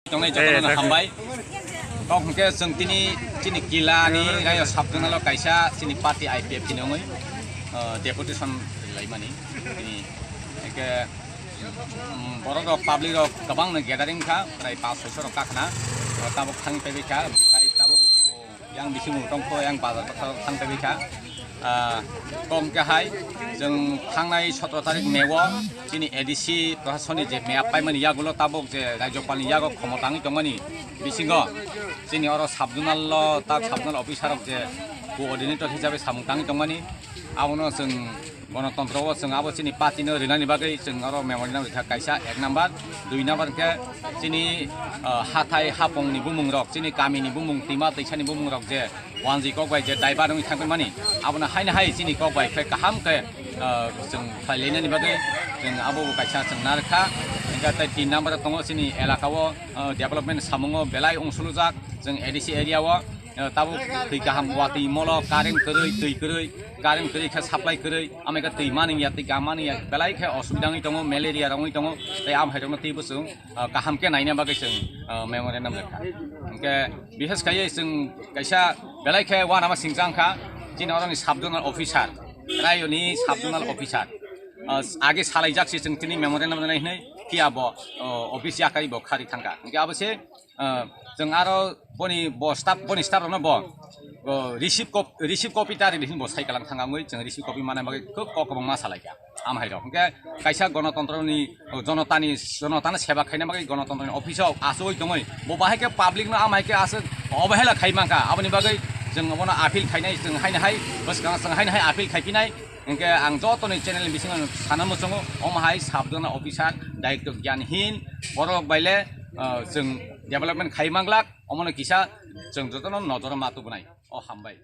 Tunggu jodoh hambai, kau mungkin sini gila nih kayak sabtu nalo kaisa sini party IPF sini ngoi, deputation lain mana ini, ke orang dok public dok kabang nih gathering kah, rai pas sosok kakna, tabuk thang pebika, rai tabuk yang bising tongko yang pasar thang pebika, kong kahai, jeng thang nai 17 tarik mewa, sini edisi prasoni je meapai mani yagulo tabuk je rajopal ni yago khomotangi tongmani bisingo, sini orang sabdunal lo tak sabdunal officer je coordinator hisabe samungtangi tongmani, awno jeng गणतन्त्र जों अब चिनी पार्टीनो रिलानि बागै जों आरो memoriam रेखा कायसा 1 number 2 number के चिनी हाथाय हापंनि बुमुं रक चिनी गामिनि बुमुं दैमा दैसानि बुमुं रक जे वानजि कगबाय जे दाइबारनि थांगोन मानि आबना हायनो हाय चिनी कगबाय फे गाहाम के जों फाइलेनानि बागै जों आबो कायसा जों नारखा इनका 3 नम्बर दङ चिनी एलाकाव डेभलपमेन्ट सामुङो बेलाय अंसलुजाक जों एडिसि एरियाव ताबो दै गाहाम वाति मल कारेन्ट करै दै करै कारेन्ट करै खा साप्लाय करै आमेका दै मानि या दै गामानि या बेलाय खा असुबिदाङै दङ मेलेरिया रङै दङ तै आम हायदोंनो दै बुसुं गाहाम के नायना बागै जों मेमोरियम लेखा इनके बिहेस खायै जों कायसा बेलाय खा वानामा सिंजांखा जिनावनि साबजोनल अफिसार रायनि साबजोनल अफिसार आगे सालाय जाक्सि जों तिनि मेमोरियम नायनै कियाबो अफिस याकारि बो खारि थांगा इनके आबसे जों आरो बनि स्टाफ रनो बो रिसिभ कपि तारि लिहिन बो साइकेल थांगाङै जों रिसिभ कपि माने बागै खोब ककबं मा सालायगा आम हायरो इनके कायसा गणतन्त्रनि जनतानि सेवा खायना बागै गणतन्त्रनि अफिसाव आसोय दङै बो बाहायके पाब्लिक न आम हायके आसो अबहेला खायमांका आबनि बागै जों अबनो आपिल खायनाय जों हायनो हाय बस गां जों हायनो हाय आपिल खायफिनाय इनके आं जतनि चेनेल बिसिङ साना मोसङो अमहाय साबदना अफिसार दायित्व ज्ञानहीन बरक बायले जों डेभलपमेन्ट खायमांलाक अमनो किसा जों जतन नजर मातु बनाय अ हामबाय।